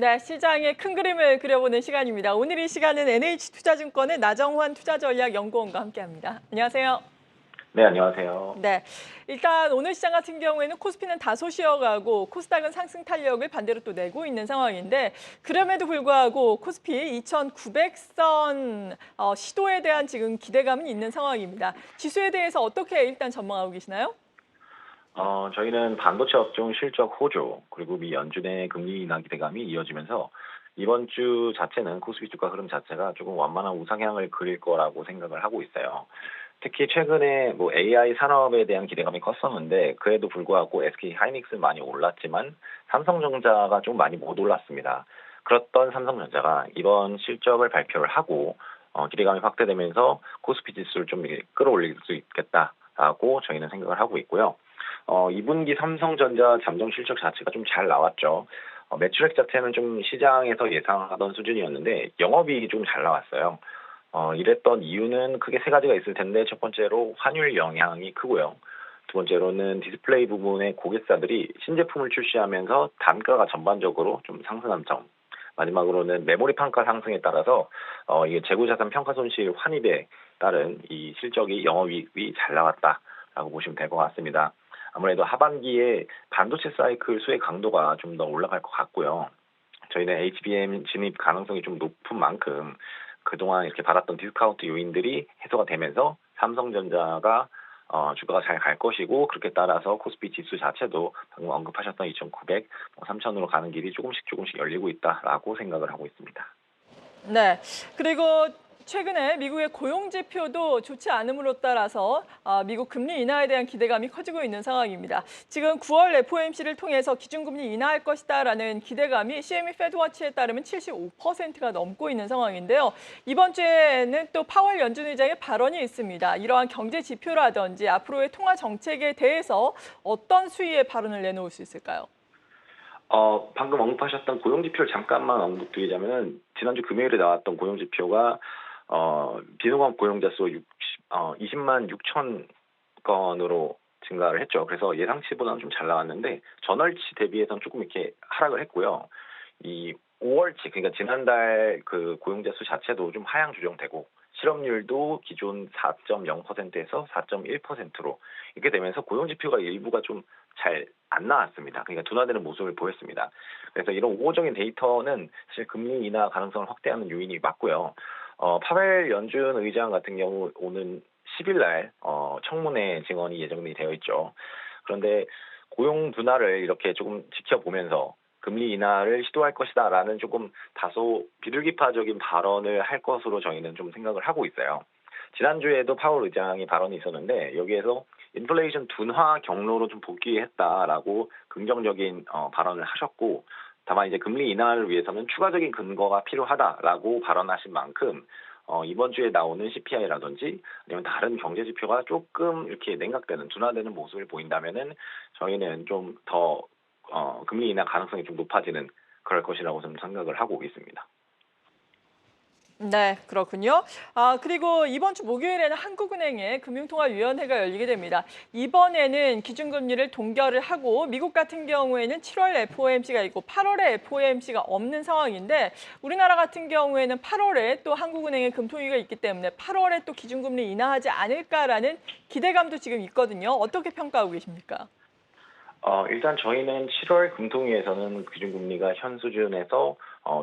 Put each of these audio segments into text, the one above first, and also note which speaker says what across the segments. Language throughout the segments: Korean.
Speaker 1: 네, 시장의 큰 그림을 그려보는 시간입니다. 오늘 이 시간은 NH투자증권의 나정환 투자전략연구원과 함께합니다. 안녕하세요.
Speaker 2: 네, 안녕하세요.
Speaker 1: 네, 일단 오늘 시장 같은 경우에는 코스피는 다소 쉬어가고 코스닥은 상승 탄력을 반대로 또 내고 있는 상황인데 그럼에도 불구하고 코스피 2,900선 시도에 대한 지금 기대감은 있는 상황입니다. 지수에 대해서 어떻게 일단 전망하고 계시나요?
Speaker 2: 저희는 반도체 업종 실적 호조, 그리고 미 연준의 금리 인하 기대감이 이어지면서 이번 주 자체는 코스피 주가 흐름 자체가 조금 완만한 우상향을 그릴 거라고 생각을 하고 있어요. 특히 최근에 뭐 AI 산업에 대한 기대감이 컸었는데 그에도 불구하고 SK 하이닉스는 많이 올랐지만 삼성전자가 좀 많이 못 올랐습니다. 그렇던 삼성전자가 이번 실적을 발표를 하고 기대감이 확대되면서 코스피 지수를 좀 이렇게 끌어올릴 수 있겠다라고 저희는 생각을 하고 있고요. 2분기 삼성전자 잠정 실적 자체가 좀 잘 나왔죠. 매출액 자체는 좀 시장에서 예상하던 수준이었는데 영업이익이 좀 잘 나왔어요. 이랬던 이유는 크게 세 가지가 있을 텐데 첫 번째로 환율 영향이 크고요. 두 번째로는 디스플레이 부분의 고객사들이 신제품을 출시하면서 단가가 전반적으로 좀 상승한 점. 마지막으로는 메모리 판가 상승에 따라서 이게 재고자산 평가 손실 환입에 따른 이 실적이 영업이익이 잘 나왔다라고 보시면 될 것 같습니다. 아무래도 하반기에 반도체 사이클 수혜 강도가 좀 더 올라갈 것 같고요. 저희는 HBM 진입 가능성이 좀 높은 만큼 그동안 이렇게 받았던 디스카운트 요인들이 해소가 되면서 삼성전자가 주가가 잘 갈 것이고 그렇게 따라서 코스피 지수 자체도 방금 언급하셨던 2,900, 3,000으로 가는 길이 조금씩 열리고 있다라고 생각을 하고 있습니다.
Speaker 1: 네. 그리고 최근에 미국의 고용 지표도 좋지 않음으로 따라서 미국 금리 인하에 대한 기대감이 커지고 있는 상황입니다. 지금 9월 FOMC를 통해서 기준금리 인하할 것이다라는 기대감이 CME 페드워치에 따르면 75%가 넘고 있는 상황인데요. 이번 주에는 또 파월 연준 의장의 발언이 있습니다. 이러한 경제 지표라든지 앞으로의 통화 정책에 대해서 어떤 수위의 발언을 내놓을 수 있을까요?
Speaker 2: 방금 언급하셨던 고용 지표를 잠깐만 언급드리자면은 지난주 금요일에 나왔던 고용 지표가 비농업 고용자 수 20만 6천 건으로 증가를 했죠. 그래서 예상치보다는 좀 잘 나왔는데 전월치 대비해서는 조금 이렇게 하락을 했고요. 이 5월치 그러니까 지난달 그 고용자 수 자체도 좀 하향 조정되고 실업률도 기존 4.0%에서 4.1%로 이렇게 되면서 고용 지표가 일부가 좀 잘 안 나왔습니다. 그러니까 둔화되는 모습을 보였습니다. 그래서 이런 우호적인 데이터는 사실 금리 인하 가능성을 확대하는 요인이 맞고요. 파벨 연준 의장 같은 경우 오는 10일 날 청문회 증언이 예정이 되어 있죠. 그런데 고용 둔화를 이렇게 조금 지켜보면서 금리 인하를 시도할 것이다라는 조금 다소 비둘기파적인 발언을 할 것으로 저희는 좀 생각을 하고 있어요. 지난주에도 파월 의장이 발언이 있었는데 여기에서 인플레이션 둔화 경로로 좀 복귀했다라고 긍정적인 발언을 하셨고 다만 이제 금리 인하를 위해서는 추가적인 근거가 필요하다라고 발언하신 만큼 이번 주에 나오는 CPI라든지 아니면 다른 경제 지표가 조금 이렇게 냉각되는 둔화되는 모습을 보인다면은 저희는 좀 더 금리 인하 가능성이 좀 높아지는 그럴 것이라고 좀 생각을 하고 있습니다.
Speaker 1: 네, 그렇군요. 그리고 이번 주 목요일에는 한국은행의 금융통화위원회가 열리게 됩니다. 이번에는 기준금리를 동결을 하고 미국 같은 경우에는 7월 FOMC가 있고 8월에 FOMC가 없는 상황인데 우리나라 같은 경우에는 8월에 또 한국은행의 금통위가 있기 때문에 8월에 또 기준금리 인하하지 않을까라는 기대감도 지금 있거든요. 어떻게 평가하고 계십니까?
Speaker 2: 일단 저희는 7월 금통위에서는 기준금리가 현 수준에서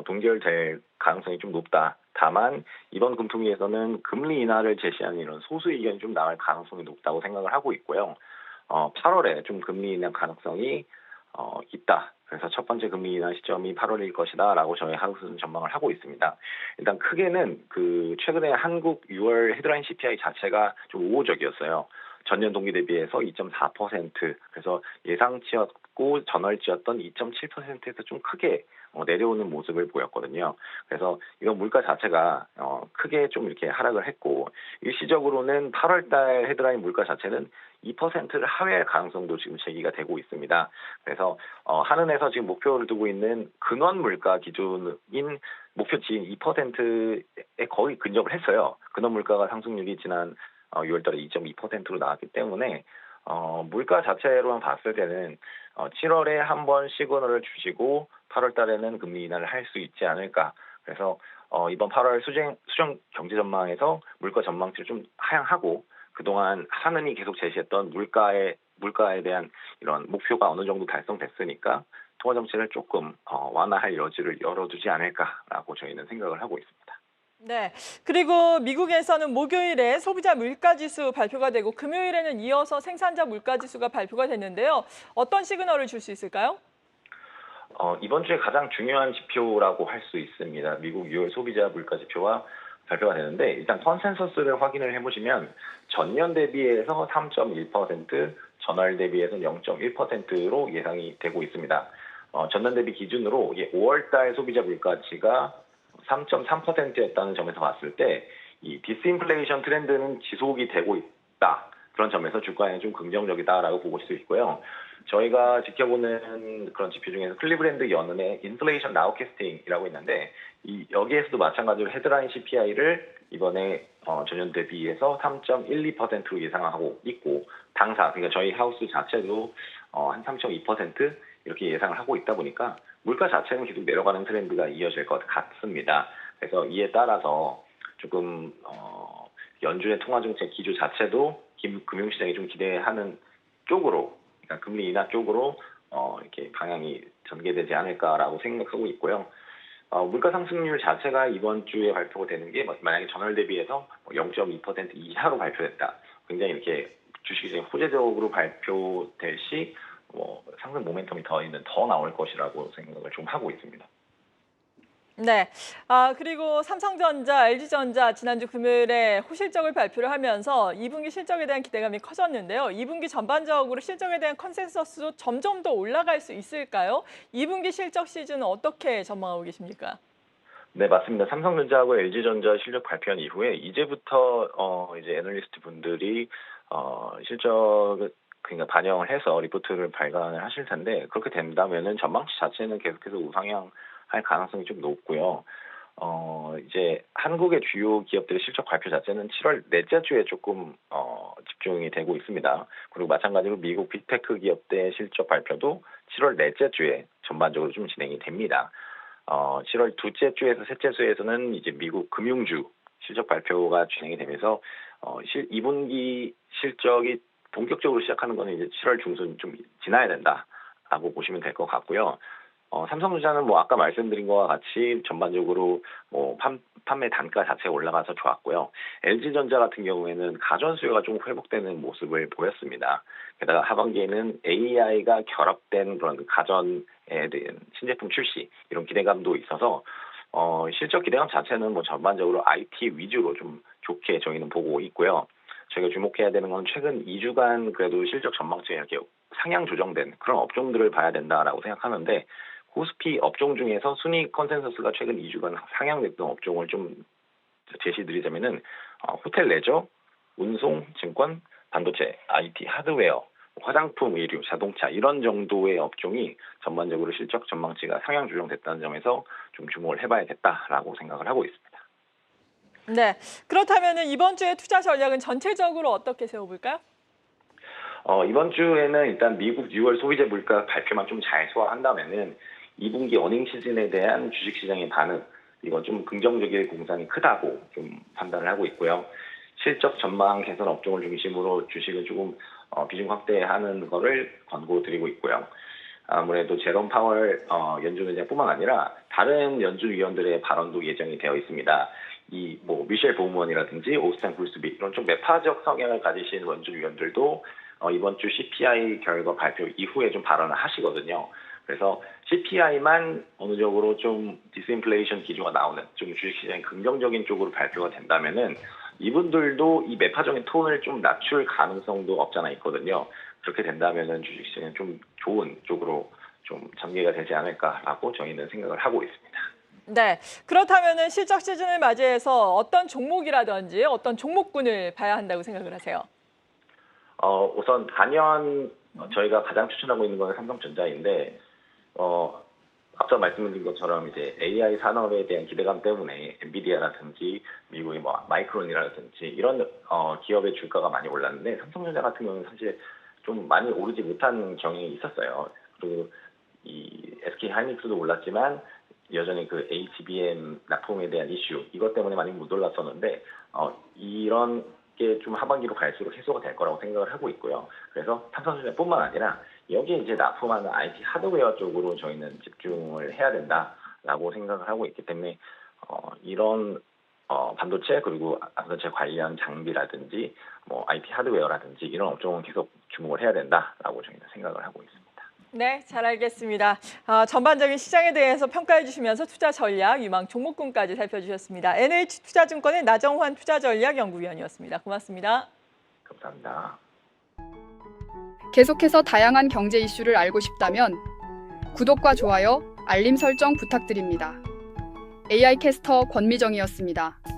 Speaker 2: 동결될 가능성이 좀 높다. 다만 이번 금통위에서는 금리 인하를 제시하는 이런 소수 의견이 좀 나올 가능성이 높다고 생각을 하고 있고요. 8월에 좀 금리 인하 가능성이 있다. 그래서 첫 번째 금리 인하 시점이 8월일 것이다라고 저희 하우스는 전망을 하고 있습니다. 일단 크게는 그 최근에 한국 6월 헤드라인 CPI 자체가 좀 우호적이었어요. 전년 동기 대비해서 2.4%, 그래서 예상치였고 전월치였던 2.7%에서 좀 크게 내려오는 모습을 보였거든요. 그래서 이건 물가 자체가 크게 좀 이렇게 하락을 했고 일시적으로는 8월달 헤드라인 물가 자체는 2%를 하회할 가능성도 지금 제기가 되고 있습니다. 그래서 한은에서 지금 목표를 두고 있는 근원 물가 기준인 목표치인 2%에 거의 근접을 했어요. 근원 물가가 상승률이 지난 6월달에 2.2%로 나왔기 때문에 물가 자체로만 봤을 때는 7월에 한 번 시그널을 주시고 8월 달에는 금리 인하를 할 수 있지 않을까. 그래서 이번 8월 수정 경제 전망에서 물가 전망치를 좀 하향하고 그동안 하느니 계속 제시했던 물가에 대한 이런 목표가 어느 정도 달성됐으니까 통화 정책을 조금 완화할 여지를 열어두지 않을까라고 저희는 생각을 하고 있습니다.
Speaker 1: 네. 그리고 미국에서는 목요일에 소비자 물가지수 발표가 되고 금요일에는 이어서 생산자 물가지수가 발표가 됐는데요. 어떤 시그널을 줄 수 있을까요?
Speaker 2: 이번 주에 가장 중요한 지표라고 할 수 있습니다. 미국 6월 소비자 물가 지표가 발표가 되는데 일단 컨센서스를 확인을 해보시면 전년 대비해서 3.1%, 전월 대비해서 0.1%로 예상이 되고 있습니다. 전년 대비 기준으로 5월 달 소비자 물가치가 3.3%였다는 점에서 봤을 때 이 디스인플레이션 트렌드는 지속이 되고 있다. 그런 점에서 주가에 좀 긍정적이다라고 보고 수 있고요. 저희가 지켜보는 그런 지표 중에서 클리브랜드 연은의 인플레이션 나우캐스팅이라고 있는데 여기에서도 마찬가지로 헤드라인 CPI를 이번에 전년 대비해서 3.12%로 예상하고 있고 당사 그러니까 저희 하우스 자체도 한 3.2% 이렇게 예상을 하고 있다 보니까 물가 자체는 계속 내려가는 트렌드가 이어질 것 같습니다. 그래서 이에 따라서 조금 연준의 통화정책 기조 자체도 금융시장이 좀 기대하는 쪽으로, 그러니까 금리 인하 쪽으로 이렇게 방향이 전개되지 않을까라고 생각하고 있고요. 물가 상승률 자체가 이번 주에 발표가 되는 게 만약에 전월 대비해서 0.2% 이하로 발표됐다. 굉장히 이렇게 주식시장이 호재적으로 발표될 시 상승 모멘텀이 더 나올 것이라고 생각을 좀 하고 있습니다.
Speaker 1: 네. 그리고 삼성전자, LG전자 지난주 금요일에 호실적을 발표를 하면서 2분기 실적에 대한 기대감이 커졌는데요. 2분기 전반적으로 실적에 대한 컨센서스도 점점 더 올라갈 수 있을까요? 2분기 실적 시즌은 어떻게 전망하고 계십니까?
Speaker 2: 네, 맞습니다. 삼성전자하고 LG전자 실적 발표한 이후에 이제부터 이제 애널리스트 분들이 실적 그러니까 반영을 해서 리포트를 발간을 하실 텐데 그렇게 된다면은 전망치 자체는 계속해서 우상향 할 가능성이 좀 높고요. 이제 한국의 주요 기업들의 실적 발표 자체는 7월 넷째 주에 조금 집중이 되고 있습니다. 그리고 마찬가지로 미국 빅테크 기업들의 실적 발표도 7월 넷째 주에 전반적으로 좀 진행이 됩니다. 7월 둘째 주에서 셋째 주에서는 이제 미국 금융주 실적 발표가 진행이 되면서 2분기 실적이 본격적으로 시작하는 거는 이제 7월 중순 좀 지나야 된다라고 보시면 될 것 같고요. 삼성전자는 아까 말씀드린 것과 같이 전반적으로 판매 단가 자체가 올라가서 좋았고요. LG전자 같은 경우에는 가전 수요가 좀 회복되는 모습을 보였습니다. 게다가 하반기에는 AI가 결합된 그런 가전에 대한 신제품 출시 이런 기대감도 있어서 실적 기대감 자체는 전반적으로 IT 위주로 좀 좋게 저희는 보고 있고요. 저희가 주목해야 되는 건 최근 2주간 그래도 실적 전망치가 이렇게 상향 조정된 그런 업종들을 봐야 된다라고 생각하는데 코스피 업종 중에서 순위 컨센서스가 최근 2주간 상향됐던 업종을 좀 제시드리자면은 호텔 레저, 운송, 증권, 반도체, IT, 하드웨어, 화장품, 의류, 자동차 이런 정도의 업종이 전반적으로 실적 전망치가 상향 조정됐다는 점에서 좀 주목을 해봐야겠다라고 생각을 하고 있습니다.
Speaker 1: 네. 그렇다면 이번 주의 투자 전략은 전체적으로 어떻게 세워볼까요?
Speaker 2: 이번 주에는 일단 미국 6월 소비자 물가 발표만 좀 잘 소화한다면은 2분기 어닝 시즌에 대한 주식시장의 반응, 이건 좀 긍정적일 공산이 크다고 좀 판단을 하고 있고요. 실적 전망 개선 업종을 중심으로 주식을 조금 비중 확대하는 거를 권고드리고 있고요. 아무래도 제롬 파월 연준 의장뿐만 아니라 다른 연준 위원들의 발언도 예정이 되어 있습니다. 미셸 보우먼이라든지 오스틴 굴스비 이런 좀 매파적 성향을 가지신 연준 위원들도 이번 주 CPI 결과 발표 이후에 좀 발언을 하시거든요. 그래서 CPI만 어느 정도 좀 디스인플레이션 기조가 나오는 좀 주식시장이 긍정적인 쪽으로 발표가 된다면은 이분들도 이 매파적인 톤을 좀 낮출 가능성도 없잖아 있거든요. 그렇게 된다면은 주식시장은 좀 좋은 쪽으로 좀 전개가 되지 않을까라고 저희는 생각을 하고 있습니다.
Speaker 1: 네. 그렇다면 실적 시즌을 맞이해서 어떤 종목이라든지 어떤 종목군을 봐야 한다고 생각을 하세요?
Speaker 2: 우선 단연 저희가 가장 추천하고 있는 건 삼성전자인데 앞서 말씀드린 것처럼 이제 AI 산업에 대한 기대감 때문에 엔비디아라든지 미국의 마이크론이라든지 이런 기업의 주가가 많이 올랐는데 삼성전자 같은 경우는 사실 좀 많이 오르지 못한 경향이 있었어요. 그리고 이 SK 하이닉스도 올랐지만 여전히 그 HBM 납품에 대한 이슈 이것 때문에 많이 못 올랐었는데 이런 게 좀 하반기로 갈수록 해소가 될 거라고 생각을 하고 있고요. 그래서 탐산전자뿐만 아니라 여기에 이제 납품하는 IT 하드웨어 쪽으로 저희는 집중을 해야 된다라고 생각을 하고 있기 때문에 이런 반도체 그리고 반도체 관련 장비라든지 뭐 IT 하드웨어라든지 이런 업종은 계속 주목을 해야 된다라고 저희는 생각을 하고 있습니다.
Speaker 1: 네, 잘 알겠습니다. 전반적인 시장에 대해서 평가해 주시면서 투자 전략, 유망 종목군까지 살펴주셨습니다. NH투자증권의 나정환 투자전략연구위원이었습니다. 고맙습니다.
Speaker 2: 감사합니다.
Speaker 3: 계속해서 다양한 경제 이슈를 알고 싶다면 구독과 좋아요, 알림 설정 부탁드립니다. AI 캐스터 권미정이었습니다.